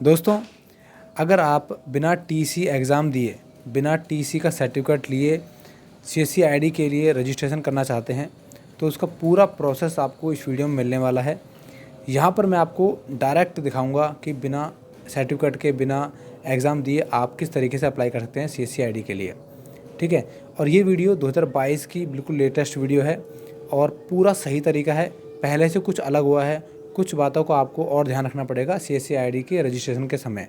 दोस्तों, अगर आप बिना टीसी एग्ज़ाम दिए, बिना टीसी का सर्टिफिकेट लिए सीएससी आईडी के लिए रजिस्ट्रेशन करना चाहते हैं तो उसका पूरा प्रोसेस आपको इस वीडियो में मिलने वाला है। यहाँ पर मैं आपको डायरेक्ट दिखाऊंगा कि बिना सर्टिफिकेट के, बिना एग्ज़ाम दिए आप किस तरीके से अप्लाई कर सकते हैं सीएससी आईडी के लिए। ठीक है, और ये वीडियो 2022 की बिल्कुल लेटेस्ट वीडियो है और पूरा सही तरीका है। पहले से कुछ अलग हुआ है, कुछ बातों को आपको और ध्यान रखना पड़ेगा सीएससी आईडी के रजिस्ट्रेशन के समय।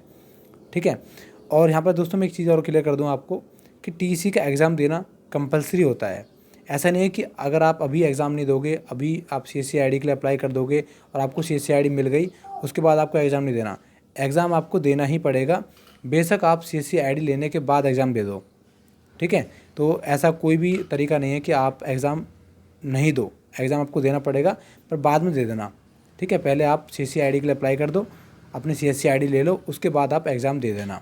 ठीक है, और यहाँ पर दोस्तों मैं एक चीज़ और क्लियर कर दूँ आपको कि टीसी का एग्ज़ाम देना कंपलसरी होता है। ऐसा नहीं है कि अगर आप अभी एग्ज़ाम नहीं दोगे, अभी आप सीएससी आईडी के लिए अप्लाई कर दोगे और आपको सीएससी आईडी मिल गई, उसके बाद आपको एग्ज़ाम नहीं देना। एग्ज़ाम आपको देना ही पड़ेगा, बेशक आप सीएससी आईडी लेने के बाद एग्ज़ाम दे दो। ठीक है, तो ऐसा कोई भी तरीका नहीं है कि आप एग्ज़ाम नहीं दो, एग्ज़ाम आपको देना पड़ेगा पर बाद में दे देना। ठीक है, पहले आप सीएससी आईडी के लिए अप्लाई कर दो, अपनी सीएससी आईडी ले लो, उसके बाद आप एग्ज़ाम दे देना।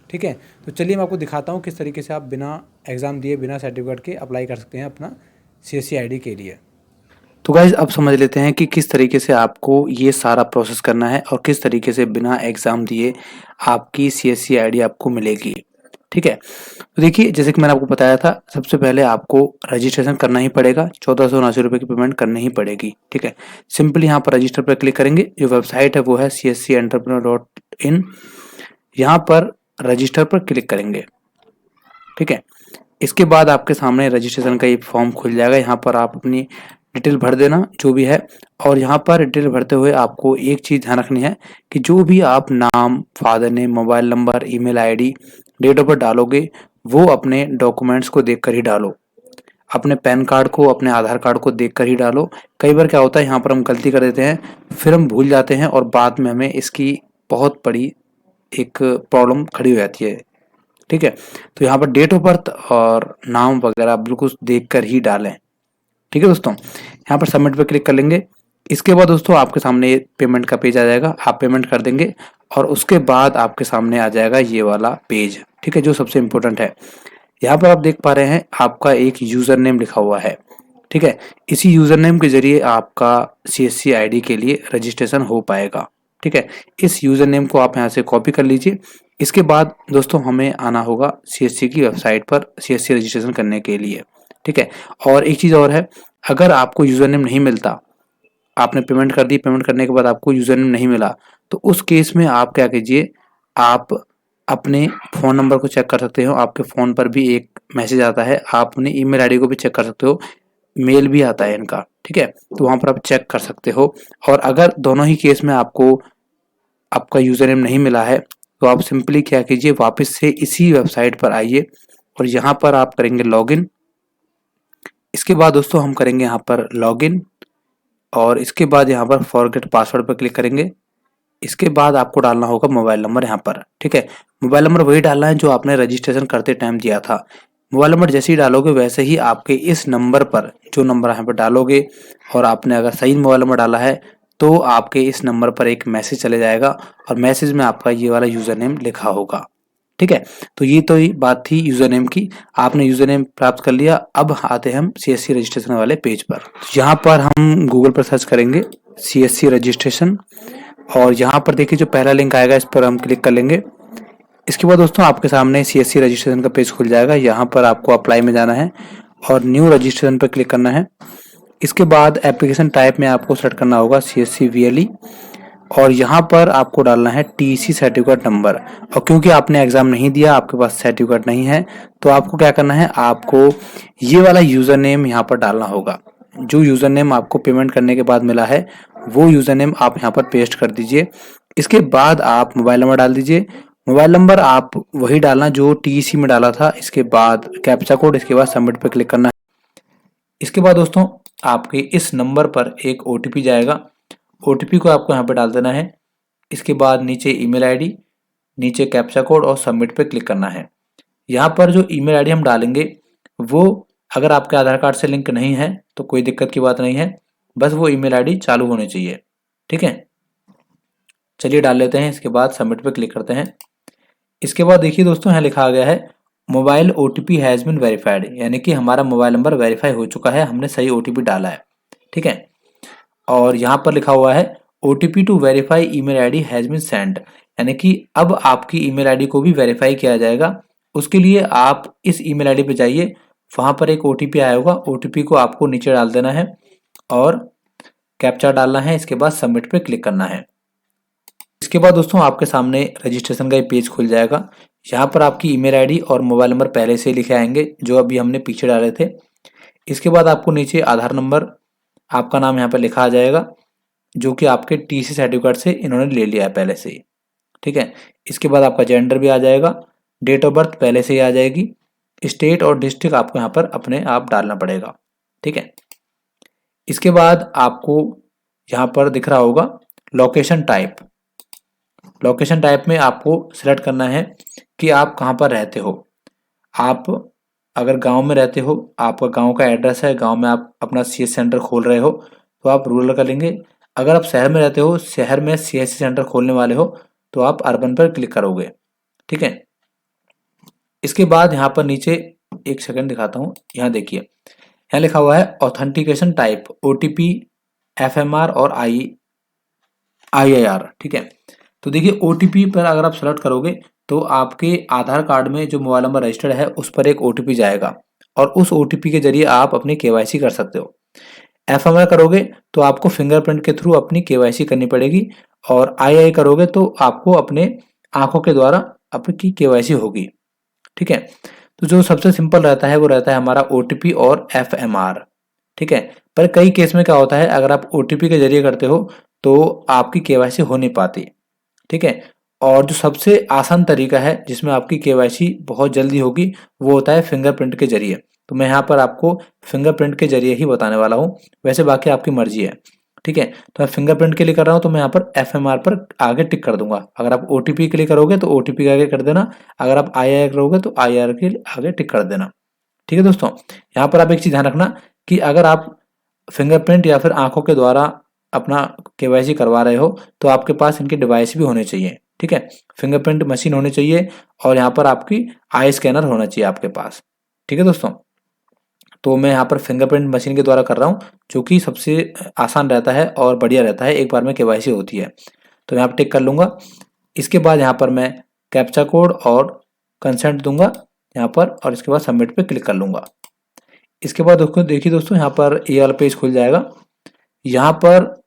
ठीक है, तो चलिए मैं आपको दिखाता हूँ किस तरीके से आप बिना एग्ज़ाम दिए, बिना सर्टिफिकेट के अप्लाई कर सकते हैं अपना सीएससी आईडी के लिए। तो गाइज़ अब समझ लेते हैं कि किस तरीके से आपको ये सारा प्रोसेस करना है और किस तरीके से बिना एग्ज़ाम दिए आपकी सीएससी आईडी आपको मिलेगी। ठीक है, तो देखिए जैसे कि मैंने आपको बताया था, सबसे पहले आपको रजिस्ट्रेशन करना ही पड़ेगा। 1479 की पेमेंट करनी ही पड़ेगी। ठीक है, सिंपली यहाँ पर रजिस्टर पर क्लिक करेंगे। जो वेबसाइट है वो है cscentrepreneur.in। यहाँ पर रजिस्टर पर क्लिक करेंगे। ठीक है, इसके बाद आपके सामने रजिस्ट्रेशन का ये फॉर्म खुल जाएगा। यहाँ पर आप अपनी डिटेल भर देना जो भी है, और यहाँ पर डिटेल भरते हुए आपको एक चीज़ ध्यान रखनी है कि जो भी आप नाम, father name, mobile number, email ID, date of birth डालोगे वो अपने डॉक्यूमेंट्स को देखकर ही डालो। अपने पैन कार्ड को, अपने आधार कार्ड को देखकर ही डालो। कई बार क्या होता है यहाँ पर हम गलती कर देते हैं, फिर हम भूल जाते हैं और बाद में हमें इसकी बहुत बड़ी एक प्रॉब्लम खड़ी हो जाती है। ठीक है, तो यहाँ पर डेट ऑफ बर्थ और नाम वगैरह बिल्कुल देखकर ही डालें। ठीक है दोस्तों, यहाँ पर सबमिट पे क्लिक कर लेंगे। इसके बाद दोस्तों आपके सामने पेमेंट का पेज आ जाएगा, आप पेमेंट कर देंगे और उसके बाद आपके सामने आ जाएगा ये वाला पेज। ठीक है, जो सबसे इम्पोर्टेंट है। यहाँ पर आप देख पा रहे हैं आपका एक यूजर नेम लिखा हुआ है। ठीक है, इसी यूजर नेम के जरिए आपका सीएससी आईडी के लिए रजिस्ट्रेशन हो पाएगा। ठीक है, इस यूजर नेम को आप यहाँ से कॉपी कर लीजिए। इसके बाद दोस्तों हमें आना होगा सीएससी की वेबसाइट पर सीएससी रजिस्ट्रेशन करने के लिए। ठीक है, और एक चीज़ और है, अगर आपको यूजर नेम नहीं मिलता, आपने पेमेंट कर दी, पेमेंट करने के बाद आपको यूजर नेम नहीं मिला, तो उस केस में आप क्या कीजिए, आप अपने फ़ोन नंबर को चेक कर सकते हो। आपके फ़ोन पर भी एक मैसेज आता है, आप अपनी ईमेल आईडी को भी चेक कर सकते हो, मेल भी आता है इनका। ठीक है, तो वहाँ पर आप चेक कर सकते हो। और अगर दोनों ही केस में आपको आपका यूज़र नेम नहीं मिला है तो आप सिंपली क्या कीजिए, वापस से इसी वेबसाइट पर आइए और यहाँ पर आप करेंगे लॉगिन। इसके बाद दोस्तों हम करेंगे यहाँ पर लॉगिन और इसके बाद यहाँ पर फॉरगेट पासवर्ड पर क्लिक करेंगे। इसके बाद आपको डालना होगा मोबाइल नंबर यहाँ पर। ठीक है, मोबाइल नंबर वही डालना है जो आपने रजिस्ट्रेशन करते टाइम दिया था। मोबाइल नंबर जैसे ही डालोगे वैसे ही आपके इस नंबर पर, जो नंबर यहाँ पर डालोगे, और आपने अगर सही मोबाइल नंबर डाला है तो आपके इस नंबर पर एक मैसेज चले जाएगा और मैसेज में आपका ये वाला यूज़र नेम लिखा होगा। ठीक है, तो ये बात थी यूज़र नेम की। आपने यूज़र नेम प्राप्त कर लिया। अब आते हैं हम सीएससी रजिस्ट्रेशन वाले पेज पर। यहाँ पर हम गूगल पर सर्च करेंगे सीएससी रजिस्ट्रेशन और यहाँ पर देखिए जो पहला लिंक आएगा इस पर हम क्लिक कर लेंगे। इसके बाद दोस्तों आपके सामने सीएससी रजिस्ट्रेशन का पेज खुल जाएगा। यहाँ पर आपको अप्लाई में जाना है और न्यू रजिस्ट्रेशन पर क्लिक करना है। इसके बाद एप्लीकेशन टाइप में आपको सेलेक्ट करना होगा सीएससी वीएलई और यहाँ पर आपको डालना है टीसी सर्टिफिकेट नंबर। और क्योंकि आपने एग्जाम नहीं दिया, आपके पास सर्टिफिकेट नहीं है, तो आपको क्या करना है, आपको ये वाला यूजर नेम यहाँ पर डालना होगा। जो यूजर नेम आपको पेमेंट करने के बाद मिला है वो यूजर नेम आप यहाँ पर पेस्ट कर दीजिए। इसके बाद आप मोबाइल नंबर डाल दीजिए। मोबाइल नंबर आप वही डालना जो टीसी में डाला था। इसके बाद कैप्चा कोड, इसके बाद सबमिट पर क्लिक करना है। इसके बाद दोस्तों आपके इस नंबर पर एक ओटीपी जाएगा। ओटीपी को आपको यहाँ पे डाल देना है। इसके बाद नीचे ईमेल आईडी, नीचे कैप्चा कोड और सबमिट पे क्लिक करना है। यहाँ पर जो ईमेल आईडी हम डालेंगे वो अगर आपके आधार कार्ड से लिंक नहीं है तो कोई दिक्कत की बात नहीं है, बस वो ईमेल आईडी चालू होनी चाहिए। ठीक है, चलिए डाल लेते हैं। इसके बाद सबमिट पे क्लिक करते हैं। इसके बाद देखिए दोस्तों यहाँ लिखा गया है mobile OTP has been verified, यानी कि हमारा मोबाइल नंबर वेरीफाई हो चुका है, हमने सही ओटीपी डाला है। ठीक है, और यहाँ पर लिखा हुआ है OTP to verify email ID has been send, यानी कि अब आपकी ईमेल आईडी को भी वेरीफाई किया जाएगा। उसके लिए आप इस ईमेल आईडी पे जाइए, वहाँ पर एक ओटीपी आया होगा, ओटीपी को आपको नीचे डाल देना है और कैप्चा डालना है। इसके बाद सबमिट पे क्लिक करना है। इसके बाद दोस्तों आपके सामने रजिस्ट्रेशन का एक पेज खुल जाएगा। यहाँ पर आपकी ईमेल आईडी और मोबाइल नंबर पहले से लिखे आएंगे जो अभी हमने पीछे डाले थे। इसके बाद आपको नीचे आधार नंबर, आपका नाम यहाँ पर लिखा आ जाएगा जो कि आपके टीसी सर्टिफिकेट से इन्होंने ले लिया है पहले से ही, ठीक है। इसके बाद आपका जेंडर भी आ जाएगा, डेट ऑफ बर्थ पहले से ही आ जाएगी, स्टेट और डिस्ट्रिक्ट आपको यहाँ पर अपने आप डालना पड़ेगा, ठीक है। इसके बाद आपको यहाँ पर दिख रहा होगा लोकेशन टाइप। लोकेशन टाइप में आपको सिलेक्ट करना है कि आप कहाँ पर रहते हो। आप अगर गांव में रहते हो, आपका गांव का एड्रेस है, गांव में आप अपना सीएस सेंटर खोल रहे हो तो आप रूरल कर लेंगे। अगर आप शहर में रहते हो, शहर में सीएससी सेंटर खोलने वाले हो तो आप अर्बन पर क्लिक करोगे, ठीक है। इसके बाद यहाँ पर नीचे एक सेकंड दिखाता हूँ, यहाँ देखिए, यहाँ लिखा हुआ है ऑथेंटिकेशन टाइप, ओटीपी, एफएमआर और आईआईआर, ठीक है। तो देखिए ओटीपी पर अगर आप सेलेक्ट करोगे तो आपके आधार कार्ड में जो मोबाइल नंबर रजिस्टर्ड है उस पर एक ओटीपी जाएगा और उस ओटीपी के जरिए आप अपनी केवाईसी कर सकते हो। एफएमआर करोगे तो आपको फिंगरप्रिंट के थ्रू अपनी केवाईसी करनी पड़ेगी और आई करोगे तो आपको अपने आंखों के द्वारा आपकी केवाईसी होगी, ठीक है। तो जो सबसे सिंपल रहता है वो रहता है हमारा ओटीपी और एफएमआर, ठीक है। पर कई केस में क्या होता है, अगर आप ओटीपी के जरिए करते हो तो आपकी केवाईसी हो नहीं पाती, ठीक है। और जो सबसे आसान तरीका है जिसमें आपकी केवाईसी बहुत जल्दी होगी वो होता है फिंगरप्रिंट के जरिए। तो मैं यहाँ पर आपको फिंगरप्रिंट के जरिए ही बताने वाला हूँ, वैसे बाकी आपकी मर्जी है, ठीक है। तो मैं फिंगरप्रिंट के लिए कर रहा हूँ तो मैं यहाँ पर एफएमआर पर आगे टिक कर दूंगा। अगर आप ओटीपी के लिए करोगे तो ओटीपी के आगे कर देना, अगर आप आईआर करोगे तो आईआर के आगे टिक कर देना, ठीक है। दोस्तों यहाँ पर आप एक चीज ध्यान रखना कि अगर आप फिंगरप्रिंट या फिर आंखों के द्वारा अपना केवाईसी करवा रहे हो तो आपके पास इनके डिवाइस भी होने चाहिए, ठीक है। फिंगरप्रिंट मशीन होनी चाहिए और यहाँ पर आपकी आई स्कैनर होना चाहिए आपके पास, ठीक है दोस्तों। तो मैं यहाँ पर फिंगरप्रिंट मशीन के द्वारा कर रहा हूँ जो कि सबसे आसान रहता है और बढ़िया रहता है, एक बार में केवाईसी होती है। तो यहाँ पर टिक कर लूँगा। इसके बाद यहाँ पर मैं कैप्चा कोड और कंसेंट दूंगा यहाँ पर और इसके बाद सबमिट पे क्लिक कर लूँगा। इसके बाद देखिए दोस्तों यहाँ पर ये वाला पेज खुल जाएगा। यहाँ पर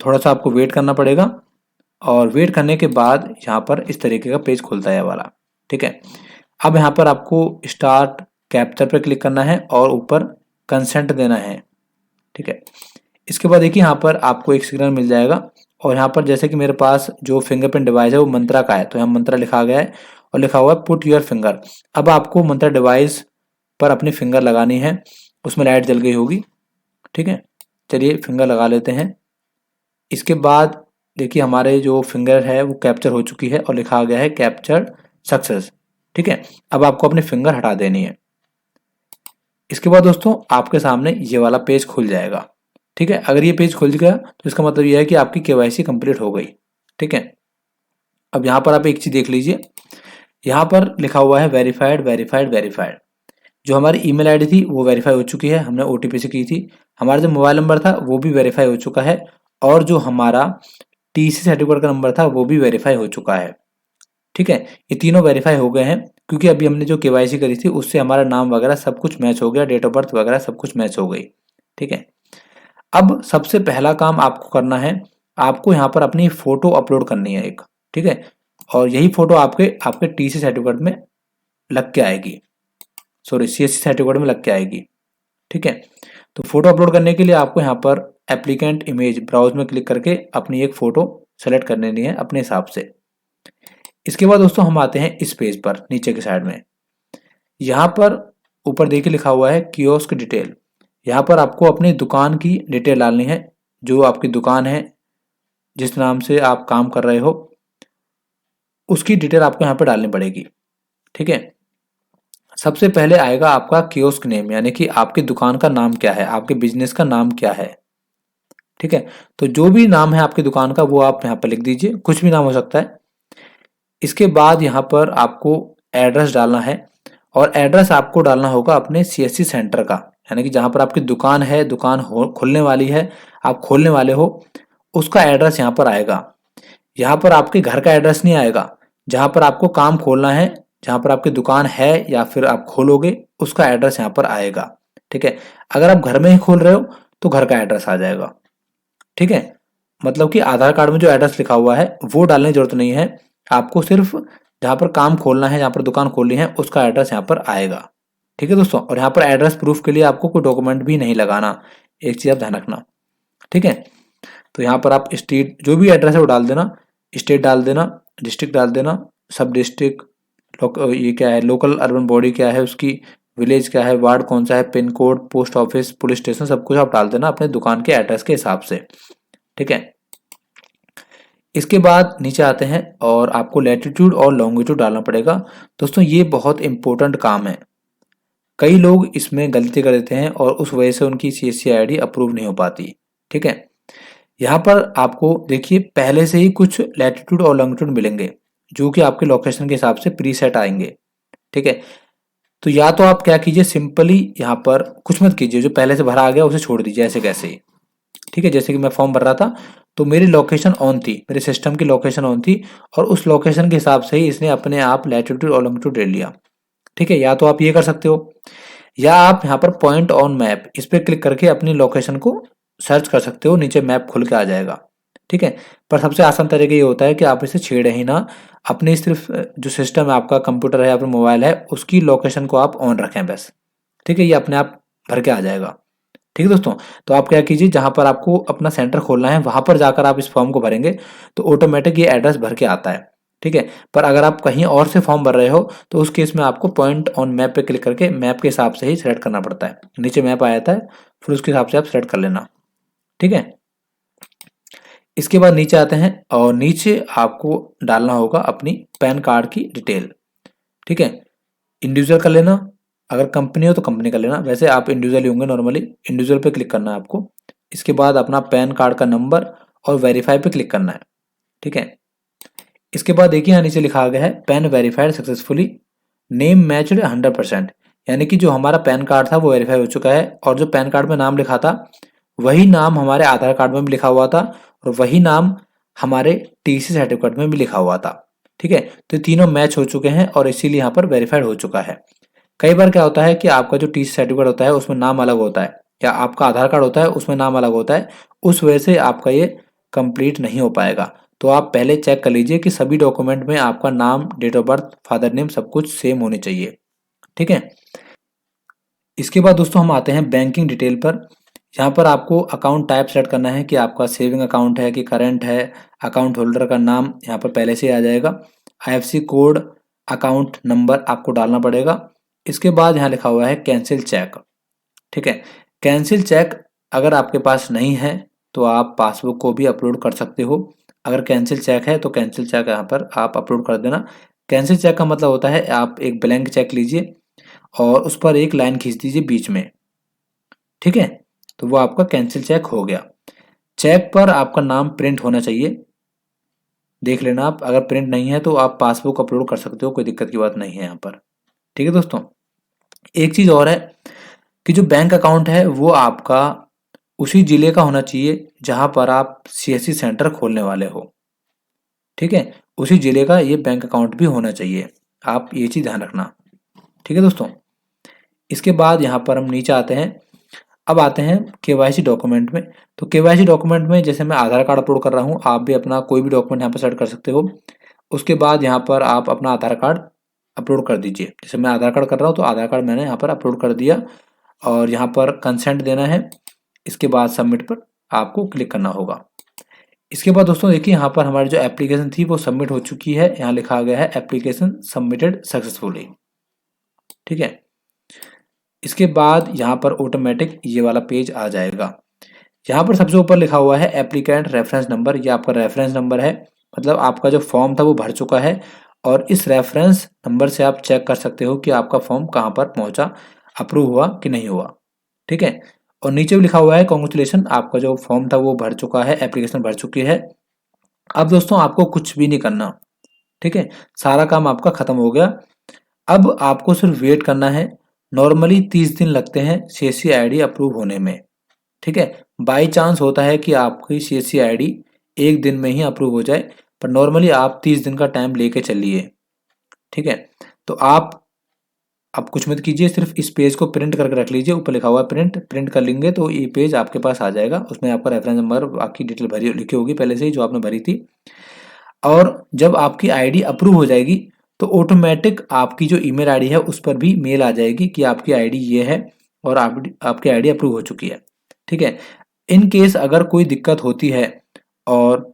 थोड़ा सा आपको वेट करना पड़ेगा और वेट करने के बाद यहाँ पर इस तरीके का पेज खुलता है वाला, ठीक है। अब यहाँ पर आपको स्टार्ट कैप्चर पर क्लिक करना है और ऊपर कंसेंट देना है, ठीक है। इसके बाद देखिए यहाँ पर आपको एक सिग्नल मिल जाएगा और यहाँ पर जैसे कि मेरे पास जो फिंगरप्रिंट डिवाइस है वो मंत्रा का है तो यहाँ मंत्रा लिखा गया है और लिखा हुआ है पुट योर फिंगर। अब आपको मंत्रा डिवाइस पर अपनी फिंगर लगानी है, उसमें लाइट जल गई होगी, ठीक है। चलिए फिंगर लगा लेते हैं। इसके बाद देखिए हमारे जो फिंगर है वो कैप्चर हो चुकी है और लिखा गया है कैप्चर सक्सेस, ठीक है। अब आपको अपनी फिंगर हटा देनी है। इसके बाद दोस्तों आपके सामने ये वाला पेज खुल जाएगा, ठीक है। अगर ये पेज खुल गया तो इसका मतलब ये है कि आपकी केवाईसी कंप्लीट हो गई, ठीक है। अब यहाँ पर आप एक चीज देख लीजिए, यहाँ पर लिखा हुआ है वेरीफाइड वेरीफाइड वेरीफाइड। जो हमारी ईमेल आईडी थी वो वेरीफाई हो चुकी है, हमने ओटीपी से की थी। हमारा जो मोबाइल नंबर था वो भी वेरीफाई हो चुका है और जो हमारा टीसी सर्टिफिकेट का नंबर था वो भी वेरीफाई हो चुका है, ठीक है। ये तीनों वेरीफाई हो गए हैं क्योंकि अभी हमने जो केवाईसी करी थी उससे हमारा नाम वगैरह सब कुछ मैच हो गया, डेट ऑफ बर्थ वगैरह सब कुछ मैच हो गई, ठीक है। अब सबसे पहला काम आपको करना है, आपको यहाँ पर अपनी फोटो अपलोड करनी है एक, ठीक है। और यही फोटो आपके टीसी सर्टिफिकेट में लग के आएगी, सॉरी सीएससी सर्टिफिकेट में लग के आएगी, ठीक है। तो फोटो अपलोड करने के लिए आपको यहाँ पर एप्लीकेंट इमेज ब्राउज में क्लिक करके अपनी एक फोटो सेलेक्ट कर लेनी है अपने हिसाब से। इसके बाद दोस्तों हम आते हैं इस पेज पर नीचे के साइड में, यहाँ पर ऊपर देखिए लिखा हुआ है कियोस्क डिटेल। यहाँ पर आपको अपनी दुकान की डिटेल डालनी है, जो आपकी दुकान है जिस नाम से आप काम कर रहे हो उसकी डिटेल आपको यहाँ पर डालनी पड़ेगी, ठीक है। सबसे पहले आएगा आपका कियोस्क नेम, यानी कि आपकी दुकान का नाम क्या है, आपके बिजनेस का नाम क्या है, ठीक है। तो जो भी नाम है आपकी दुकान का वो आप यहाँ पर लिख दीजिए, कुछ भी नाम हो सकता है। इसके बाद यहाँ पर आपको एड्रेस डालना है और एड्रेस आपको डालना होगा अपने सीएससी सेंटर का, यानी कि जहाँ पर आपकी दुकान है, दुकान खुलने वाली है, आप खोलने वाले हो, उसका एड्रेस यहाँ पर आएगा। यहाँ पर आपके घर का एड्रेस नहीं आएगा, जहाँ पर आपको काम खोलना है, जहाँ पर आपकी दुकान है या फिर आप खोलोगे उसका एड्रेस यहाँ पर आएगा। ठीक है, अगर आप घर में ही खोल रहे हो तो घर का एड्रेस आ जाएगा। ठीक है, मतलब कि आधार कार्ड में जो एड्रेस लिखा हुआ है वो डालने की जरूरत नहीं है, आपको सिर्फ जहाँ पर काम खोलना है, जहाँ पर दुकान खोलनी है उसका एड्रेस यहाँ पर आएगा। ठीक है दोस्तों, और यहाँ पर एड्रेस प्रूफ के लिए आपको कोई डॉक्यूमेंट भी नहीं लगाना, एक चीज़ आप ध्यान रखना। ठीक है, तो यहाँ पर आप स्टेट जो भी एड्रेस है वो डाल देना, स्टेट डाल देना, डिस्ट्रिक्ट डाल देना, सब डिस्ट्रिक्ट, ये क्या है, लोकल अर्बन बॉडी क्या है उसकी, विलेज क्या है, वार्ड कौन सा है, pin code, post office, police station, सब कुछ आप डाल देना अपने दुकान के एड्रेस के हिसाब से। ठीक है, इसके बाद नीचे आते हैं और आपको लैटिट्यूड और लॉन्गिट्यूड डालना पड़ेगा। दोस्तों ये बहुत इंपॉर्टेंट काम है, कई लोग इसमें गलती कर देते हैं और उस वजह से उनकी CSC ID अप्रूव नहीं हो पाती। ठीक है, यहाँ पर आपको देखिए पहले से ही कुछ लैटिट्यूड और लॉन्गिट्यूड मिलेंगे जो कि आपके लोकेशन के हिसाब से प्रीसेट आएंगे। ठीक है, तो या तो आप क्या कीजिए, सिंपली यहाँ पर कुछ मत कीजिए, जो पहले से भरा आ गया उसे छोड़ दीजिए ऐसे कैसे ही। ठीक है, जैसे कि मैं फॉर्म भर रहा था तो मेरी लोकेशन ऑन थी, मेरे सिस्टम की लोकेशन ऑन थी और उस लोकेशन के हिसाब से ही इसने अपने आप लैटिट्यूड और लॉन्गिट्यूड ले लिया। ठीक है, या तो आप ये कर सकते हो या आप यहाँ पर पॉइंट ऑन मैप इस पर क्लिक करके अपनी लोकेशन को सर्च कर सकते हो, नीचे मैप खुल के आ जाएगा। ठीक है, पर सबसे आसान तरीका ये होता है कि आप इसे छेड़े ही ना, अपनी सिर्फ जो सिस्टम है आपका, कंप्यूटर है या फिर मोबाइल है, उसकी लोकेशन को आप ऑन रखें बस। ठीक है, ये अपने आप भर के आ जाएगा। ठीक है दोस्तों, तो आप क्या कीजिए, जहां पर आपको अपना सेंटर खोलना है वहां पर जाकर आप इस फॉर्म को भरेंगे तो ऑटोमेटिक ये एड्रेस भर के आता है। ठीक है, पर अगर आप कहीं और से फॉर्म भर रहे हो तो उस केस में आपको पॉइंट ऑन मैप पे क्लिक करके मैप के हिसाब से ही सेलेक्ट करना पड़ता है, नीचे मैप आ जाता है, फिर उसके हिसाब से आप सेलेक्ट कर लेना। ठीक है, इसके बाद नीचे आते हैं और नीचे आपको डालना होगा अपनी पैन कार्ड की डिटेल। ठीक है, इंडिविजुअल कर लेना, अगर कंपनी हो तो कंपनी कर लेना, वैसे आप इंडिविजुअल ही होंगे नॉर्मली, इंडिविजुअल पे क्लिक करना है आपको। इसके बाद अपना पैन कार्ड का नंबर और वेरीफाई पे क्लिक करना है। ठीक है, इसके बाद देखिए यहाँ नीचे लिखा गया है pan verified successfully, name matched 100%, यानी कि जो हमारा पैन कार्ड था वो वेरीफाई हो चुका है और जो पैन कार्ड में नाम लिखा था वही नाम हमारे आधार कार्ड में भी लिखा हुआ था और वही नाम हमारे TC सर्टिफिकेट में भी लिखा हुआ था। ठीक है, तो ये तीनों मैच हो चुके हैं और इसीलिए यहाँ पर वेरीफाइड हो चुका है। कई बार क्या होता है कि आपका जो TC सर्टिफिकेट होता है उसमें नाम अलग होता है या आपका आधार कार्ड होता है उसमें नाम अलग होता है, उस वजह से आपका ये कंप्लीट नहीं हो पाएगा। तो आप पहले चेक कर लीजिए कि सभी डॉक्यूमेंट में आपका नाम, date of birth, father name सब कुछ सेम होने चाहिए। ठीक है, इसके बाद दोस्तों हम आते हैं बैंकिंग डिटेल पर। यहाँ पर आपको अकाउंट टाइप सेट करना है कि आपका सेविंग अकाउंट है कि करंट है, अकाउंट होल्डर का नाम यहाँ पर पहले से ही आ जाएगा, IFSC कोड, अकाउंट नंबर आपको डालना पड़ेगा। इसके बाद यहाँ लिखा हुआ है कैंसिल चेक। ठीक है, कैंसिल चेक अगर आपके पास नहीं है तो आप पासबुक को भी अपलोड कर सकते हो, अगर कैंसिल चेक है तो कैंसिल चेक यहाँ पर आप अपलोड कर देना। कैंसिल चेक का मतलब होता है आप एक ब्लैंक चेक लीजिए और उस पर एक लाइन खींच दीजिए बीच में। ठीक है, तो वो आपका कैंसिल चेक हो गया। चेक पर आपका नाम प्रिंट होना चाहिए, देख लेना आप, अगर प्रिंट नहीं है तो आप पासबुक अपलोड कर सकते हो, कोई दिक्कत की बात नहीं है यहाँ पर। ठीक है दोस्तों, एक चीज़ और है कि जो बैंक अकाउंट है वो आपका उसी जिले का होना चाहिए जहां पर आप CSC सेंटर खोलने वाले हो। ठीक है, उसी जिले का ये बैंक अकाउंट भी होना चाहिए, आप ये चीज़ ध्यान रखना। ठीक है दोस्तों, इसके बाद यहाँ पर हम नीचे आते हैं, अब आते हैं KYC डॉक्यूमेंट में। तो KYC डॉक्यूमेंट में जैसे मैं आधार कार्ड अपलोड कर रहा हूँ, आप भी अपना कोई भी डॉक्यूमेंट यहाँ पर सेट कर सकते हो। उसके बाद यहाँ पर आप अपना आधार कार्ड अपलोड कर दीजिए, जैसे मैं आधार कार्ड कर रहा हूँ तो आधार कार्ड मैंने यहाँ पर अपलोड कर दिया और यहाँ पर कंसेंट देना है। इसके बाद सबमिट पर आपको क्लिक करना होगा। इसके बाद दोस्तों देखिए यहाँ पर हमारी जो एप्लीकेशन थी वो सबमिट हो चुकी है, यहाँ लिखा गया है एप्लीकेशन सबमिटेड सक्सेसफुली। ठीक है, इसके बाद यहाँ पर ऑटोमेटिक ये वाला पेज आ जाएगा। यहाँ पर सबसे ऊपर लिखा हुआ है एप्लीकेंट रेफरेंस नंबर, ये आपका रेफरेंस नंबर है, मतलब आपका जो फॉर्म था वो भर चुका है और इस रेफरेंस नंबर से आप चेक कर सकते हो कि आपका फॉर्म कहाँ पर पहुँचा, अप्रूव हुआ कि नहीं हुआ। ठीक है, और नीचे भी लिखा हुआ है कॉन्ग्रेचुलेशन, आपका जो फॉर्म था वो भर चुका है, एप्लीकेशन भर चुकी है। अब दोस्तों आपको कुछ भी नहीं करना। ठीक है, सारा काम आपका खत्म हो गया। अब आपको सिर्फ वेट करना है, नॉर्मली 30 दिन लगते हैं CSC ID अप्रूव होने में। ठीक है, बाई चांस होता है कि आपकी CSC ID एक दिन में ही अप्रूव हो जाए, पर नॉर्मली आप 30 दिन का टाइम लेके चलिए, ठीक है। तो आप कुछ मत कीजिए, सिर्फ इस पेज को प्रिंट करके रख लीजिए, ऊपर लिखा हुआ है प्रिंट कर लेंगे तो ये पेज आपके पास आ जाएगा। उसमें आपका रेफरेंस नंबर, बाकी डिटेल भरी लिखी होगी पहले से ही जो आपने भरी थी। और जब आपकी आईडी अप्रूव हो जाएगी तो ऑटोमेटिक आपकी जो ईमेल आईडी है उस पर भी मेल आ जाएगी कि आपकी आईडी ये है और आपकी आईडी अप्रूव हो चुकी है, ठीक है। इन केस अगर कोई दिक्कत होती है और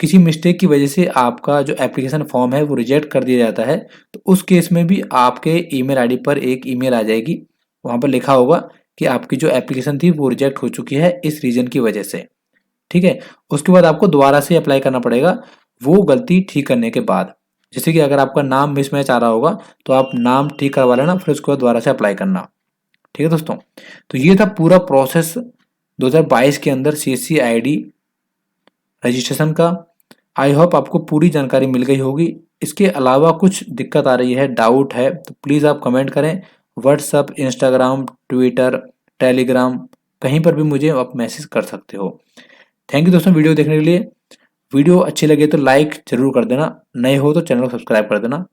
किसी मिस्टेक की वजह से आपका जो एप्लीकेशन फॉर्म है वो रिजेक्ट कर दिया जाता है, तो उस केस में भी आपके ईमेल आईडी पर एक ईमेल आ जाएगी, वहाँ पर लिखा होगा कि आपकी जो एप्लीकेशन थी वो रिजेक्ट हो चुकी है इस रीज़न की वजह से, ठीक है। उसके बाद आपको दोबारा से अप्लाई करना पड़ेगा वो गलती ठीक करने के बाद। जैसे कि अगर आपका नाम मिसमैच आ रहा होगा तो आप नाम ठीक करवा लेना, फिर उसके बाद दोबारा से अप्लाई करना, ठीक है दोस्तों। तो ये था पूरा प्रोसेस 2022 के अंदर सीएससी आईडी रजिस्ट्रेशन का। आई होप आपको पूरी जानकारी मिल गई होगी। इसके अलावा कुछ दिक्कत आ रही है, डाउट है, तो प्लीज़ आप कमेंट करें। व्हाट्सअप, इंस्टाग्राम, ट्विटर, टेलीग्राम, कहीं पर भी मुझे आप मैसेज कर सकते हो। थैंक यू दोस्तों वीडियो देखने के लिए। वीडियो अच्छी लगे तो लाइक ज़रूर कर देना, नए हो तो चैनल को सब्सक्राइब कर देना।